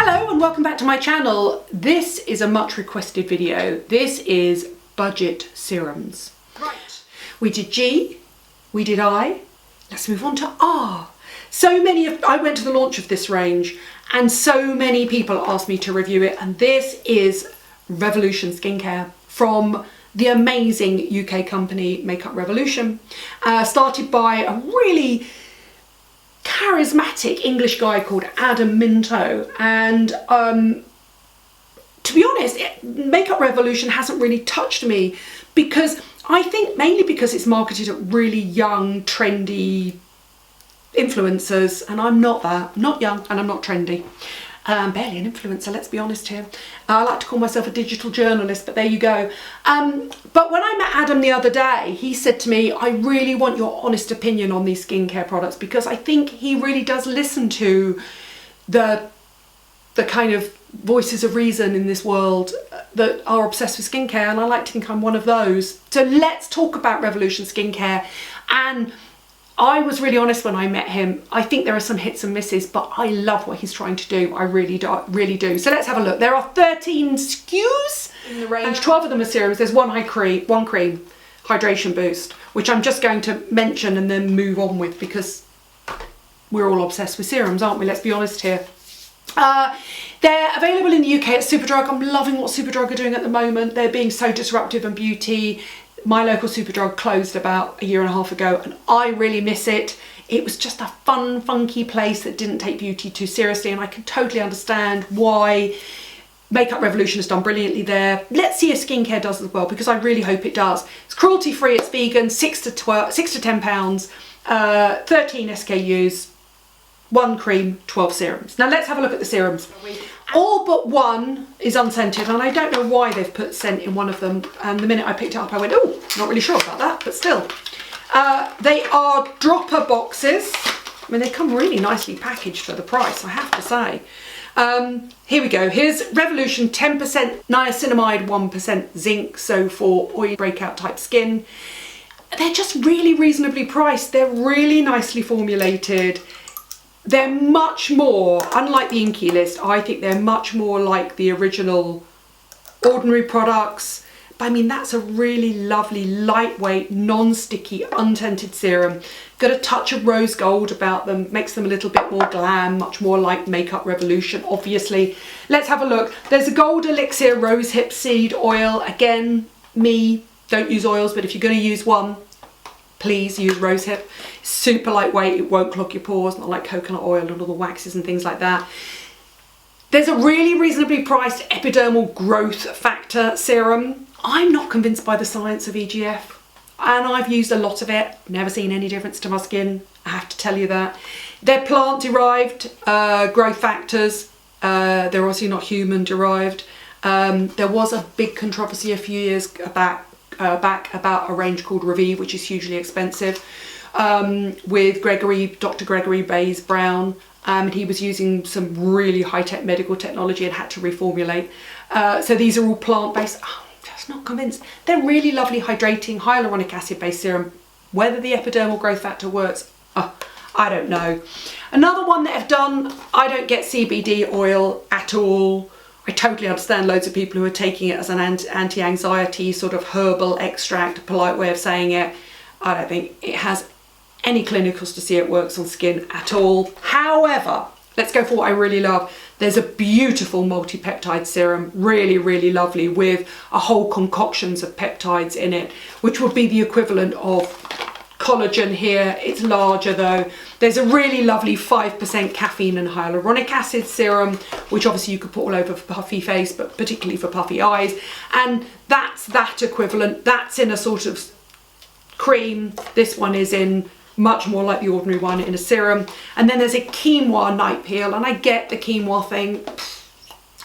Hello and welcome back to my channel. This is a much requested video. This is budget serums. Right. We did G, we did I, let's move on to R. I went to the launch of this range and so many people asked me to review it, and this is Revolution Skincare from the amazing UK company Makeup Revolution, started by a really charismatic English guy called Adam Minto, and to be honest, Makeup Revolution hasn't really touched me because I think mainly because it's marketed at really young, trendy influencers, and I'm not that. I'm not young and I'm not trendy. Barely an influencer, let's be honest here. I like to call myself a digital journalist, but there you go. But when I met Adam the other day, he said to me, I really want your honest opinion on these skincare products, because I think he really does listen to the kind of voices of reason in this world that are obsessed with skincare, and I like to think I'm one of those. So let's talk about Revolution Skincare. And I was really honest when I met him. I think there are some hits and misses, but I love what he's trying to do. I really do. So let's have a look. There are 13 SKUs in the range. 12 of them are serums. There's one cream hydration boost, which I'm just going to mention and then move on with, because we're all obsessed with serums, aren't we? Let's be honest here. They're available in the UK at Superdrug. I'm loving what Superdrug are doing at the moment. They're being so disruptive in beauty. My local Superdrug closed about a year and a half ago and I really miss it. It was just a fun, funky place that didn't take beauty too seriously, and I can totally understand why Makeup Revolution has done brilliantly there. Let's see if skincare does as well, because I really hope it does. It's cruelty free, it's vegan, 6 to 10 pounds, 13 SKUs, 1 cream, 12 serums. Now let's have a look at the serums. All but one is unscented, and I don't know why they've put scent in one of them, and the minute I picked it up I went, oh, not really sure about that, but still. They are dropper boxes. I mean, they come really nicely packaged for the price, I have to say. Here we go. Here's Revolution 10% niacinamide, 1% zinc, so for oily breakout type skin. They're just really reasonably priced. They're really nicely formulated. They're much more, unlike the Inky list, I think they're much more like the original Ordinary products. But I mean, that's a really lovely, lightweight, non-sticky, unscented serum. Got a touch of rose gold about them, makes them a little bit more glam, much more like Makeup Revolution, obviously. Let's have a look. There's a Gold Elixir Rosehip Seed Oil. Again, don't use oils, but if you're going to use one, please use rosehip. It's super lightweight, it won't clog your pores, not like coconut oil and all the waxes and things like that. There's a really reasonably priced epidermal growth factor serum. I'm not convinced by the science of EGF, and I've used a lot of it, never seen any difference to my skin, I have to tell you that. They're plant derived growth factors, they're obviously not human derived. There was a big controversy a few years back about a range called Revive, which is hugely expensive, with Dr. Gregory Bays Brown, and he was using some really high-tech medical technology and had to reformulate. So these are all plant-based. Oh, I'm just not convinced. They're really lovely, hydrating, hyaluronic acid-based serum. Whether the epidermal growth factor works, I don't know. Another one that I've done, I don't get CBD oil at all. I totally understand loads of people who are taking it as an anti-anxiety sort of herbal extract, a polite way of saying it. I don't think it has any clinicals to see it works on skin at all. However, let's go for what I really love. There's a beautiful multi-peptide serum, really, really lovely, with a whole concoctions of peptides in it, which would be the equivalent of collagen here. It's larger though. There's a really lovely 5% caffeine and hyaluronic acid serum, which obviously you could put all over for puffy face, but particularly for puffy eyes. And that's that equivalent. That's in a sort of cream. This one is in much more like the ordinary one in a serum. And then there's a quinoa night peel, and I get the quinoa thing.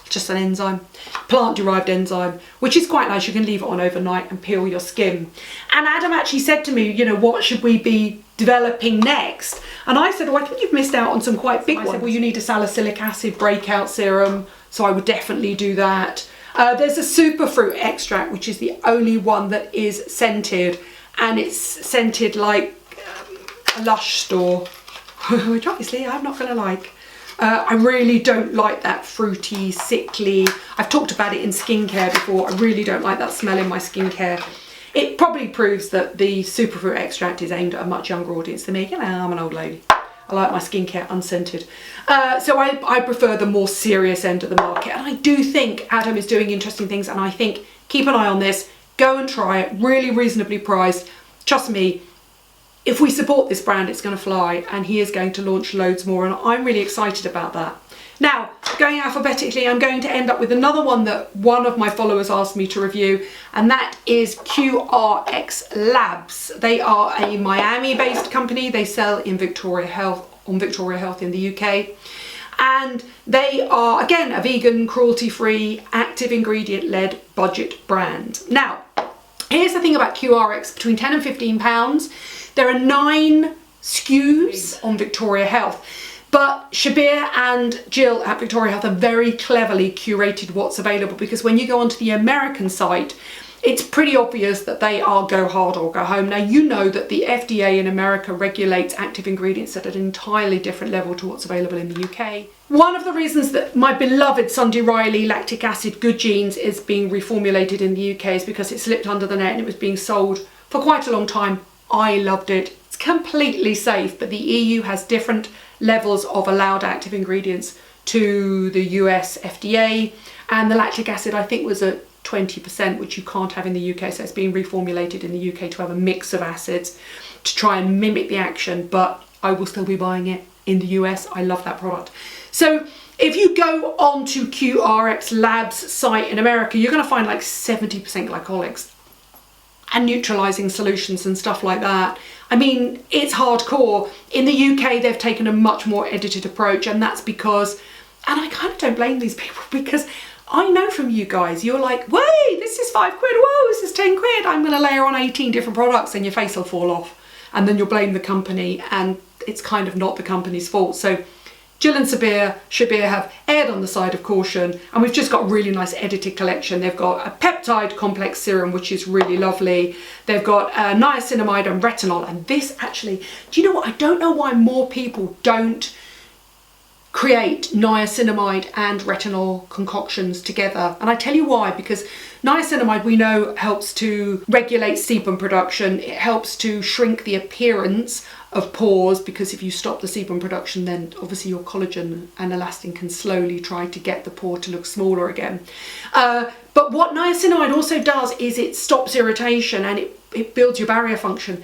Just an enzyme, plant-derived enzyme, which is quite nice. You can leave it on overnight and peel your skin. And Adam actually said to me, you know, what should we be developing next? And I said, well, I think you've missed out on some quite big ones. I said, well, you need a salicylic acid breakout serum, so I would definitely do that. There's a superfruit extract, which is the only one that is scented, and it's scented like a Lush store, which obviously I'm not going to like. I really don't like that fruity, sickly. I've talked about it in skincare before. I really don't like that smell in my skincare. It probably proves that the superfruit extract is aimed at a much younger audience than me. You know, I'm an old lady. I like my skincare unscented. So I prefer the more serious end of the market. And I do think Adam is doing interesting things. And I think, keep an eye on this. Go and try it. Really reasonably priced. Trust me, if we support this brand, it's going to fly, and he is going to launch loads more, and I'm really excited about that. Now, going alphabetically, I'm going to end up with another one that one of my followers asked me to review, and that is QRX Labs. They are a Miami-based company. They sell in Victoria Health, on Victoria Health in the UK, and they are, again, a vegan, cruelty-free, active ingredient-led budget brand. Now, here's the thing about QRX, between 10 and 15 pounds. There are 9 SKUs on Victoria Health, but Shabir and Jill at Victoria Health have very cleverly curated what's available, because when you go onto the American site, it's pretty obvious that they are go hard or go home. Now, you know that the FDA in America regulates active ingredients at an entirely different level to what's available in the UK. One of the reasons that my beloved Sunday Riley lactic acid Good Genes is being reformulated in the UK is because it slipped under the net and it was being sold for quite a long time. I loved it. It's completely safe, but the EU has different levels of allowed active ingredients to the US FDA, and the lactic acid I think was at 20%, which you can't have in the UK, so it's being reformulated in the UK to have a mix of acids to try and mimic the action, but I will still be buying it in the US. I love that product. So if you go onto QRX Labs site in America, you're going to find like 70% glycolics and neutralizing solutions and stuff like that. I mean, it's hardcore. In the UK, they've taken a much more edited approach, and that's because, and I kind of don't blame these people, because I know from you guys, you're like, wait, this is £5, whoa, this is 10 quid. I'm gonna layer on 18 different products and your face will fall off. And then you'll blame the company, and it's kind of not the company's fault. So Jill and Shabir have erred on the side of caution, and we've just got a really nice edited collection. They've got a peptide complex serum, which is really lovely. They've got niacinamide and retinol, and this actually, do you know what? I don't know why more people don't create niacinamide and retinol concoctions together. And I tell you why, because niacinamide we know helps to regulate sebum production. It helps to shrink the appearance of pores, because if you stop the sebum production, then obviously your collagen and elastin can slowly try to get the pore to look smaller again. But what niacinamide also does is it stops irritation, and it builds your barrier function.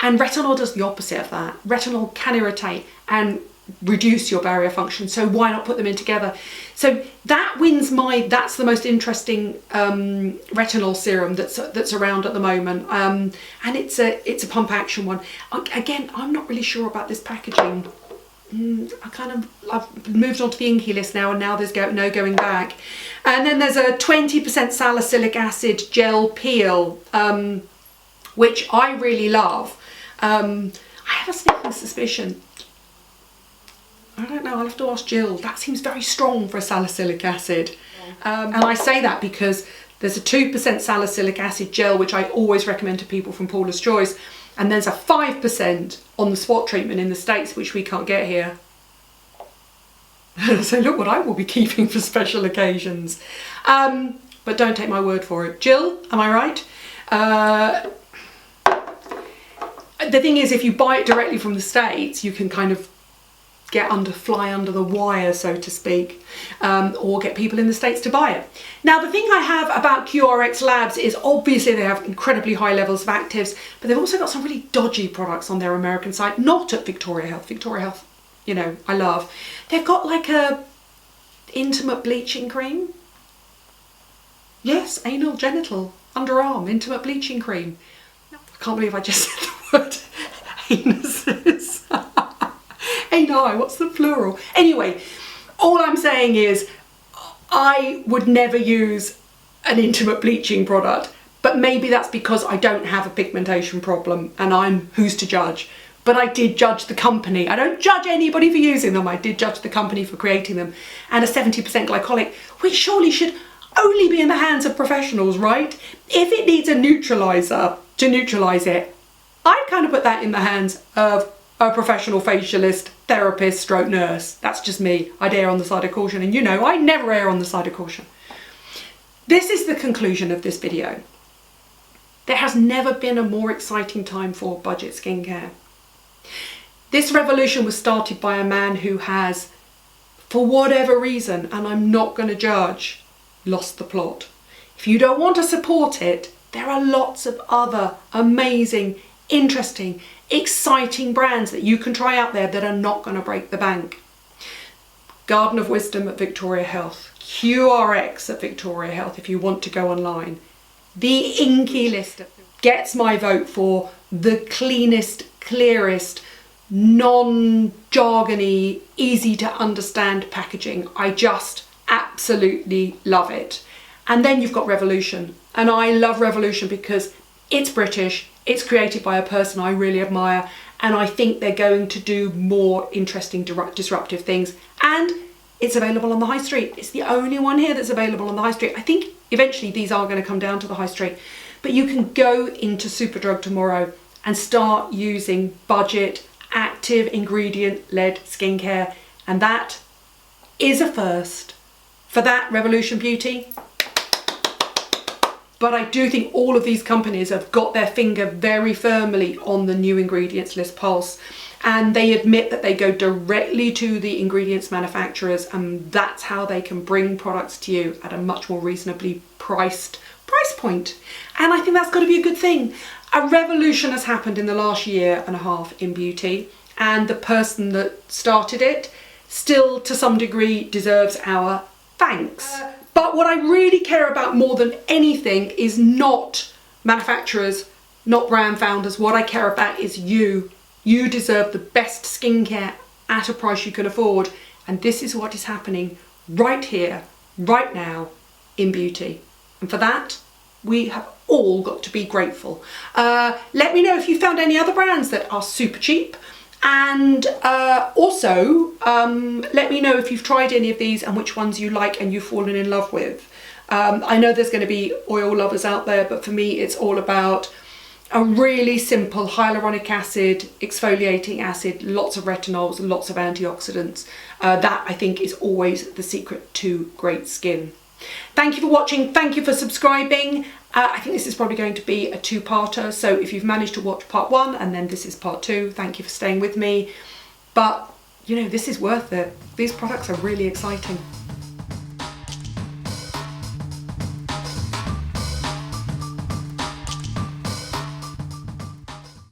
And retinol does the opposite of that. Retinol can irritate and reduce your barrier function, so why not put them in together? So that wins that's the most interesting retinol serum that's around at the moment, and it's a pump action one. Again, I'm not really sure about this packaging. I've moved on to the Inky list now, and now there's no going back. And then there's a 20% salicylic acid gel peel, which I really love. I have a sneaking suspicion, I don't know, I'll have to ask Jill. That seems very strong for a salicylic acid. And I say that because there's a 2% salicylic acid gel, which I always recommend to people from Paula's Choice. And there's a 5% on the spot treatment in the States, which we can't get here. So look what I will be keeping for special occasions. But don't take my word for it. Jill, am I right? The thing is, if you buy it directly from the States, you can kind of fly under the wire, so to speak, or get people in the States to buy it. Now, the thing I have about QRX Labs is obviously they have incredibly high levels of actives, but they've also got some really dodgy products on their American site, not at Victoria Health. Victoria Health, you know, I love. They've got like a intimate bleaching cream. Yes, anal, genital, underarm, intimate bleaching cream. I can't believe I just said the word anuses. Ani, what's the plural? Anyway, all I'm saying is I would never use an intimate bleaching product, but maybe that's because I don't have a pigmentation problem and I'm who's to judge. But I did judge the company. I don't judge anybody for using them. I did judge the company for creating them. And a 70% glycolic, which surely should only be in the hands of professionals, right? If it needs a neutralizer to neutralize it, I'd kind of put that in the hands of a professional facialist. therapist stroke nurse. That's just me. I'd err on the side of caution, and you know I never err on the side of caution. This is the conclusion of this video. There has never been a more exciting time for budget skincare. This revolution was started by a man who has, for whatever reason, and I'm not going to judge, lost the plot. If you don't want to support it, there are lots of other amazing, interesting, exciting brands that you can try out there that are not going to break the bank. Garden of Wisdom at Victoria Health, QRx at Victoria Health if you want to go online. The Inky list gets my vote for the cleanest, clearest, non-jargony, easy to understand packaging. I just absolutely love it. And then you've got Revolution, and I love Revolution because it's British, it's created by a person I really admire, and I think they're going to do more interesting disruptive things, and it's available on the high street. It's the only one here that's available on the high street. I think eventually these are going to come down to the high street, but you can go into Superdrug tomorrow and start using budget, active ingredient-led skincare, and that is a first for that Revolution Beauty. But I do think all of these companies have got their finger very firmly on the new ingredients list pulse, and they admit that they go directly to the ingredients manufacturers, and that's how they can bring products to you at a much more reasonably priced price point. And I think that's got to be a good thing. A revolution has happened in the last year and a half in beauty, and the person that started it still to some degree deserves our thanks. But what I really care about more than anything is not manufacturers, not brand founders. What I care about is you. You deserve the best skincare at a price you can afford. And this is what is happening right here, right now in beauty. And for that, we have all got to be grateful. Let me know if you found any other brands that are super cheap. And also let me know if you've tried any of these and which ones you like and you've fallen in love with. I know there's going to be oil lovers out there, but for me it's all about a really simple hyaluronic acid, exfoliating acid, lots of retinols and lots of antioxidants. That I think is always the secret to great skin. Thank you for watching, thank you for subscribing. I think this is probably going to be a two-parter, so if you've managed to watch part 1 and then this is part 2, thank you for staying with me. But, you know, this is worth it. These products are really exciting.